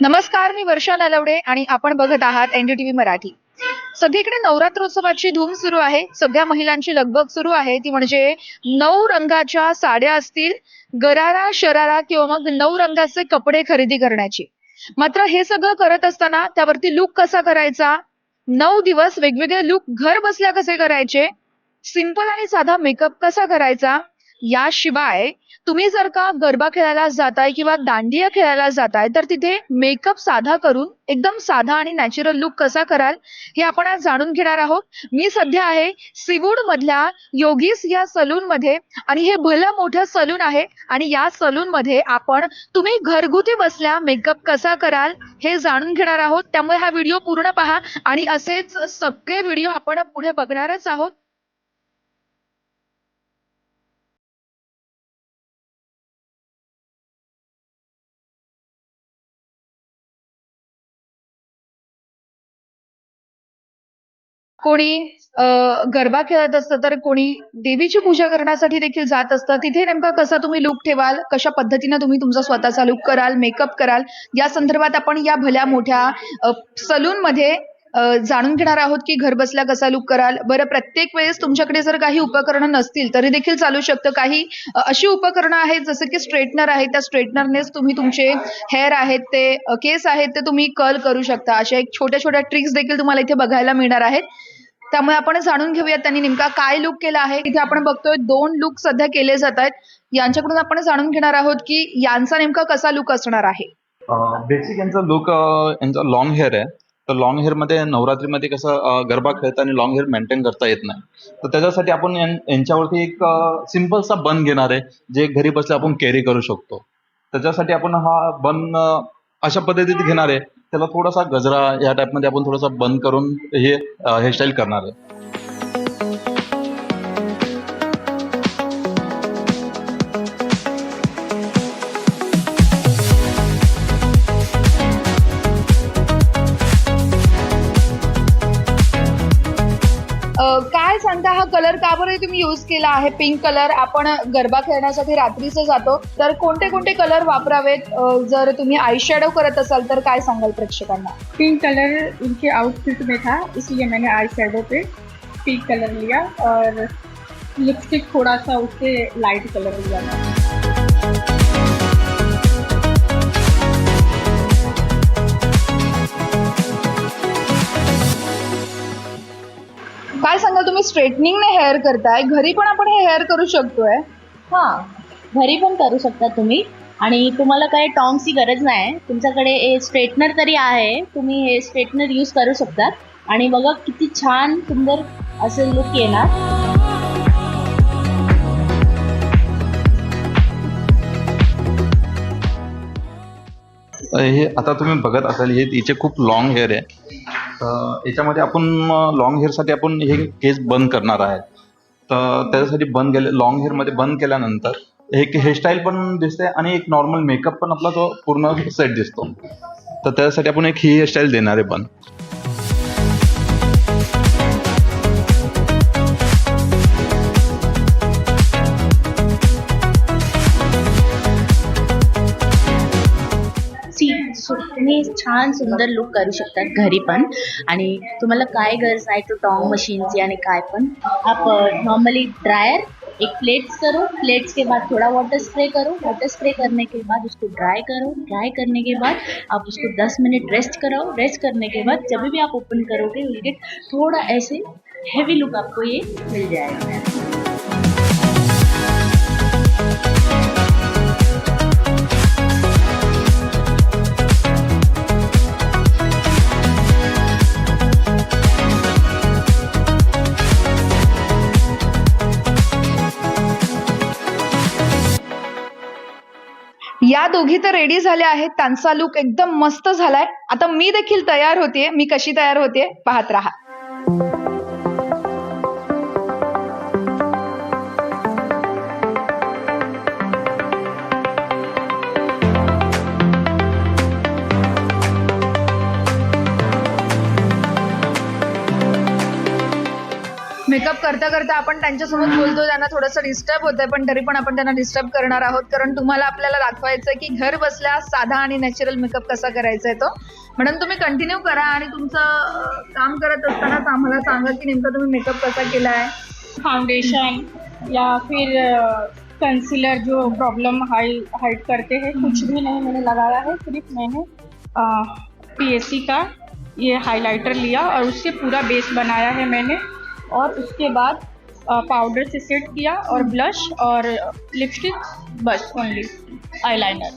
नमस्कार, मी वर्षा नलवडे आणि आपण बघत आहात एनडीटीव्ही मराठी. सगळीकडे नवरात्रोत्सवाची धूम सुरू आहे. सगळ्या महिलांची लगबग सुरू आहे, ती म्हणजे 9 रंगाच्या साड्या असतील, गरारा, शरारा किंवा मग 9 रंगाचे कपडे खरेदी करण्याची. मात्र हे सगळं करत असताना त्यावरती लूक कसा करायचा, 9 दिवस वेगवेगळे लूक घर बसल्या कसे करायचे, सिंपल आणि साधा मेकअप कसा करायचा, याशिवाय तुम्ही जर का गरबा खेळायला जाताय किंवा दांडिया खेळायला जाताय, तर तिथे मेकअप साधा करून एकदम साधा आणि नॅचरल लुक कसा कराल, हे आपण आज जाणून घेणार आहोत. मी सध्या आहे सीवूड मधल्या योगीस या सलून मध्ये आणि हे भलं मोठं सलून आहे आणि या सलून मध्ये आपण तुम्ही घरगुती बसल्या मेकअप कसा कराल हे जाणून घेणार आहोत. त्यामुळे हा व्हिडिओ पूर्ण पहा आणि असेच सगळे व्हिडिओ आपण पुढे बघणारच आहोत. कोणी गरबा खेळत असतं, तर कोणी देवीची पूजा करण्यासाठी देखील जात असतं. तिथे नेमका कसा तुम्ही लूक ठेवाल, कशा पद्धतीनं तुम्ही तुमचा स्वतःचा लूक कराल, मेकअप कराल, या संदर्भात आपण या भल्या मोठ्या सलूनमध्ये जाणून घेणार आहोत की घरबसल्या कसा लूक कराल. बरं, प्रत्येक वेळेस तुमच्याकडे जर काही उपकरणं नसतील तरी देखील चालू शकतं. काही अशी उपकरणं आहेत जसं की स्ट्रेटनर आहे, त्या स्ट्रेटनरनेच तुम्ही तुमचे हेअर आहेत ते केस आहेत ते तुम्ही कर्ल करू शकता. अशा एक छोट्या छोट्या ट्रिक्स देखील तुम्हाला इथे बघायला मिळणार आहेत. त्यामुळे आपण जाणून घेऊयात त्यांनी नेमका काय लुक केला आहे. इथे आपण बघतोय 2 लुक सध्या केले जात आहेत. यांच्याकडून आपण जाणून घेणार आहोत की यांचा नेमका कसा लुक असणार आहे. बेसिक यांचा लुक यांचा लॉंग हेअर आहे. तर लॉंग हेअर मध्ये नवरात्रीमध्ये कसं गरबा खेळताना लॉंग हेअर मेंटेन करता येत नाही. तर त्याच्यासाठी आपण यांच्यावरती एक सिम्पलसा बन घेणार आहे, जे घरी बसल्या आपण कॅरी करू शकतो. त्याच्यासाठी आपण हा बन अशा पद्धतीत घेणार आहे. त्याला थोडासा गजरा या टाईपमध्ये आपण थोडासा बन करून हे हेअरस्टाईल करणार आहे. काय सांगता, हा कलर का बरं तुम्ही यूज केला आहे? पिंक कलर आपण गरबा खेळण्यासाठी रात्रीच जातो, तर कोणते कोणते कलर वापरावेत? जर तुम्ही आई शॅडो करत असाल तर काय सांगाल प्रेक्षकांना? पिंक कलर इनके आउटफिट में था, इसलिए मैंने आई शैडो पे पिंक कलर लिया और लिपस्टिक थोड़ा सा उससे लाइट कलर लिया था। काय सांगाल, तुम्ही स्ट्रेटनिंगने हेअर करताय, घरी पण आपण हे हेअर करू शकतोय? हां, घरी पण करू शकता तुम्ही आणि तुम्हाला काही टॉंगची गरज नाही. तुमच्याकडे स्ट्रेटनर तरी आहे, तुम्ही हे स्ट्रेटनर यूज करू शकता आणि बघा किती छान सुंदर असं लुक येणार. हे आता तुम्ही बघत असाल, हे तिचे खूप लॉंग हेअर आहे. याच्यामध्ये आपण लॉंग हेअरसाठी आपण हे केस बंद करणार आहे. तर त्याच्यासाठी बंद केले, लॉंग हेअरमध्ये बंद केल्यानंतर एक हेअरस्टाईल पण दिसते आणि एक नॉर्मल मेकअप पण आपला तो पूर्ण सेट दिसतो. तर त्यासाठी आपण एक ही हेअरस्टाईल देणार आहे बंद. तुम्ही छान सुंदर लुक करू शकता घरी पण. आणि तुम्हाला काय गरज आहे तो टॉंग मशीनची आणि काय पण. आप नॉर्मली ड्रायर एक प्लेट्स करो, प्लेट्स के बाद थोड़ा वाटर स्प्रे करो, वाटर स्प्रे करने के बाद उसको ड्राई करो, ड्राई करने के बाद आप उसको 10 मिनट रेस्ट कराओ. रेस्ट करने के बाद जब भी आप ओपन करोगे विल गेट थोड़ा ऐसे हेवी लुक आपको ये मिल जाएगा. या दोघी तर रेडी झाल्या आहेत, त्यांचा लुक एकदम मस्त झालाय. आता मी देखील तयार होतेय. मी कशी तयार होतेय पाहत राहा. मेकअप करता करता आपण त्यांच्यासोबत बोलतो, त्यांना थोडंसं डिस्टर्ब होतंय, पण तरी पण आपण त्यांना डिस्टर्ब करणार आहोत, कारण तुम्हाला आपल्याला दाखवायचं आहे की घर बसल्या साधा आणि नॅचरल मेकअप कसा करायचा आहे तो. म्हणून तुम्ही कंटिन्यू करा आणि तुमचं काम करत असतानाच आम्हाला सांगा की नेमका तुम्ही मेकअप कसा केलाय. फाउंडेशन या फिर कंसीलर जो प्रॉब्लम हाइड करते हैं, कुछ भी नहीं मैंने लगाया है. सिर्फ मैंने PSC का ये हाइलाइटर लिया और उससे पूरा बेस बनाया है मैंने. और उसके बाद पाउडर से सेट किया और ब्लश और लिपस्टिक, बस ओनली आईलाइनर.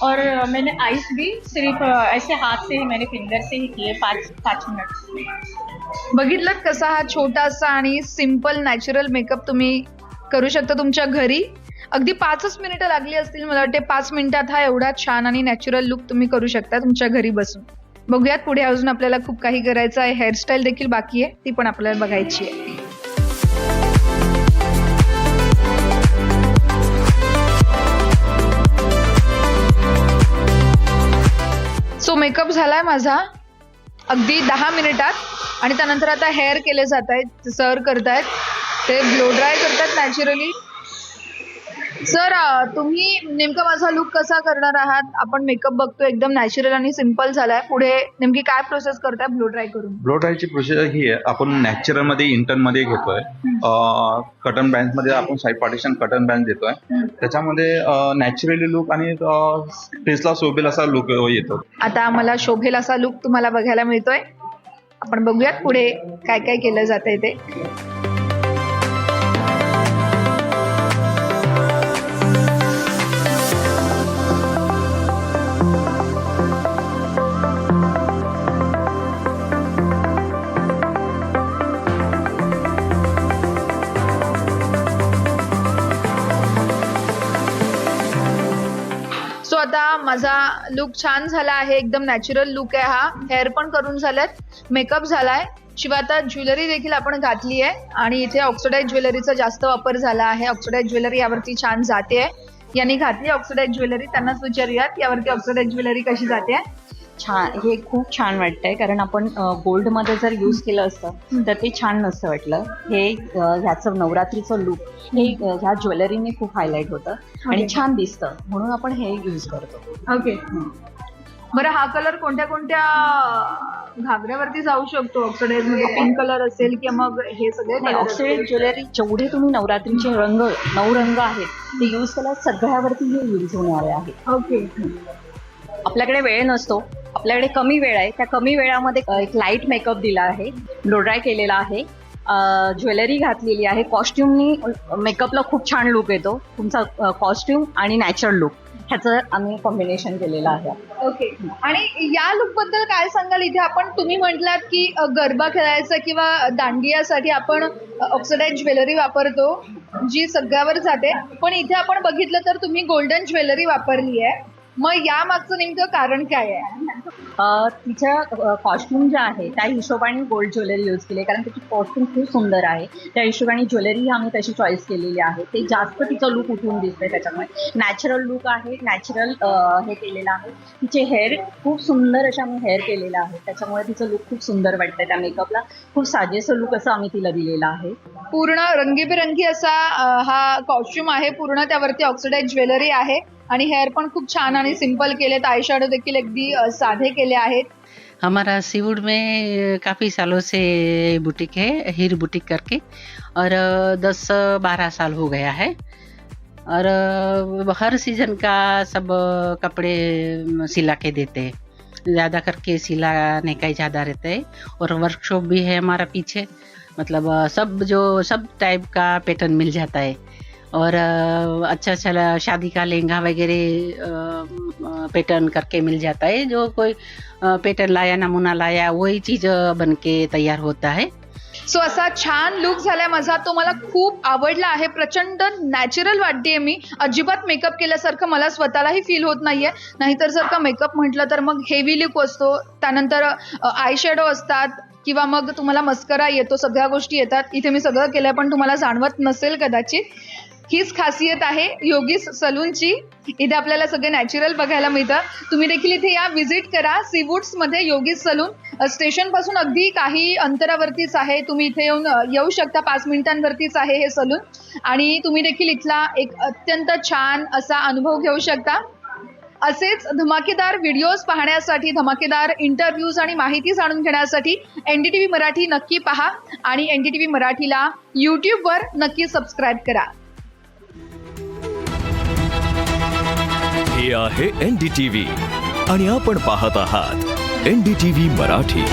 और मैंने आईज भी सिर्फ ऐसे हाथ से ही, मैंने फिंगर से ही किए 5 मिनट. बघितलं कसा हा छोटासा आणि सिम्पल नॅचरल मेकअप तुम्ही करू शकता तुमच्या घरी. अगदी 5च मिनिटं लागली असतील, मला वाटते 5 मिनिटात हा एवढा छान आणि नॅचरल लुक तुम्ही करू शकता तुमच्या घरी बसून. बघूयात पुढे अजून आपल्याला खूप काही करायचं आहे. हेअरस्टाईल देखील बाकी आहे, ती पण आपल्याला बघायची आहे. सो मेकअप झालाय माझा अगदी 10 मिनिटात आणि त्यानंतर आता हेअर केले जात आहेत. सर करतायत, ते ब्लो ड्राय करतात नॅचरली. सर तुम्ही नेमका माझा लुक कसा करणार आहात? आपण मेकअप बघतो एकदम नॅचरल आणि सिम्पल झालाय, पुढे नेमकी काय प्रोसेस करताय ब्लो ड्राय करून? ब्लो ड्रायची प्रोसेस ही आहे, आपण नॅचरल मध्ये इंटर्न मध्ये घेतोय. कटन बँड मध्ये आपण साईड पार्टिशन कटन बँड देतोय. त्याच्यामध्ये नॅचरली लुक आणि फेसला शोभेल असा लुक येतो. आता आम्हाला शोभेल असा लुक तुम्हाला बघायला मिळतोय. आपण बघूयात पुढे काय काय केलं जातंय ते. आता माझा लुक छान झाला आहे, एकदम नॅचरल लुक आहे हा. हेअर पण करून झालेत, मेकअप झालाय, शिवाय आता ज्वेलरी देखील आपण घातली आहे आणि इथे ऑक्सिडाइज ज्वेलरीचा जास्त वापर झाला आहे. ऑक्सिडाइज ज्वेलरी यावरती छान जाते. यांनी घातली ऑक्सिडाइज ज्वेलरी, त्यांनाच विचारूयात यावरती ऑक्सिडाइज ज्वेलरी कशी जाते. छान, हे खूप छान वाटतंय, कारण आपण गोल्ड मध्ये जर यूज केलं असतं तर ते छान नसतं वाटलं. हे ह्याचं नवरात्रीचं लुक हे ह्या ज्वेलरीने खूप हायलाइट होतं आणि छान दिसतं, म्हणून आपण हे यूज करतो. ओके, बरं हा कलर कोणत्या कोणत्या घागऱ्यावरती जाऊ शकतो? ऑक्सिडाइज मध्ये पिंक कलर असेल की मग हे सगळे ऑक्सिडाइज ज्वेलरी जेवढे तुम्ही नवरात्रीचे नऊ रंग आहेत ते यूज केल्या सगळ्यावरती हे यूज होणारे आहे. ओके, आपल्याकडे वेळ नसतो, आपल्याकडे कमी वेळ आहे, त्या कमी वेळामध्ये एक लाईट मेकअप दिला आहे, ब्लो ड्राय केलेला आहे, ज्वेलरी घातलेली आहे. कॉस्ट्युमनी मेकअपला खूप छान लुक येतो. तुमचा कॉस्ट्युम आणि नॅचरल लुक ह्याचं आम्ही कॉम्बिनेशन केलेलं आहे. ओके, आणि या लुक बद्दल काय सांगाल? इथे आपण तुम्ही म्हटलात की गरबा खेळायचा किंवा दांडियासाठी आपण ऑक्सिडाइज ज्वेलरी वापरतो जी सगळ्यावर जाते, पण इथे आपण बघितलं तर तुम्ही गोल्डन ज्वेलरी वापरली आहे. मग या मागचं नेमकं कारण काय आहे? तिच्या कॉस्ट्युम जे आहे त्या हिशोबाने गोल्ड ज्वेलरी यूज केली, कारण त्याची कॉस्ट्युम खूप सुंदर आहे. त्या हिशोबाने ज्वेलरी आम्ही तशी चॉईस केलेली आहे. ते जास्त तिचं लुक उठून दिसतंय, त्याच्यामुळे नॅचरल लुक आहे, नॅचरल हे केलेलं आहे. तिचे हेअर खूप सुंदर अशा आम्ही हेअर केलेला आहे, त्याच्यामुळे तिचं लुक खूप सुंदर वाटतंय. त्या मेकअपला खूप साजेसं लुक असं आम्ही तिला दिलेलं आहे. पूर्ण रंगीबेरंगी असा हा कॉस्ट्युम आहे, पूर्ण त्यावरती ऑक्सिडाइज ज्वेलरी आहे आणि हेअर पण खूप छान आणि सिंपल केलेत. आय शॅडो देखील अगदी साधे केले आहेत. हमारा सीवुड में काफ़ी सालों से बुटीक है, हीर बुटीक करके, और 10-12 साल हो गया है. और हर सीजन का सब कपड़े सिला के देते हैं, ज़्यादा करके सिलाने का ही ज़्यादा रहता है. और वर्कशॉप भी है हमारा पीछे, मतलब सब टाइप का पैटर्न मिल जाता है. और अच्छा शादी का लहंगा वगैरह पैटर्न करके मिल जाता है. जो कोई पैटर्न लाया, नमूना लाया, वही चीज़ बन के तैयार होता है. सो असा छान लुक झालाय माझा, तो मला खूप आवडला आहे. प्रचंड नॅचरल वाटतेय मी, अजिबात मेकअप केल्यासारखं मला स्वतःलाही फील होत नाहीये. नाहीतर जर का मेकअप म्हटलं तर मग हेवी लुक असतो, त्यानंतर आय शॅडो असतात किंवा मग तुम्हाला मस्करा येतो, सगळ्या गोष्टी येतात. इथे मी सगळं केलंय पण तुम्हाला जाणवत नसेल कदाचित. हीच खासियत आहे योगीस सलूनची. इथे आपल्याला सगळं नॅचरल बघायला मिळतं. तुम्ही देखील इथे या, व्हिजिट करा. सीवूड्स मध्ये योगीस सलून स्टेशन पासून अगदी काही अंतरावरतीच आहे. तुम्ही इथे येऊ शकता. 5 मिनिटांवरतीच आहे हे सलून आणि तुम्ही देखील इथला एक अत्यंत छान असा अनुभव घेऊ शकता. असेच धमाकेदार व्हिडिओज पाहण्यासाठी, धमाकेदार इंटरव्ह्यूज आणि माहिती जाणून घेण्यासाठी NDTV मराठी नक्की पहा आणि NDTV मराठीला यूट्यूबवर नक्की सबस्क्राईब करा. हे आहे NDTV आणि आपण पाहत आहात NDTV मराठी.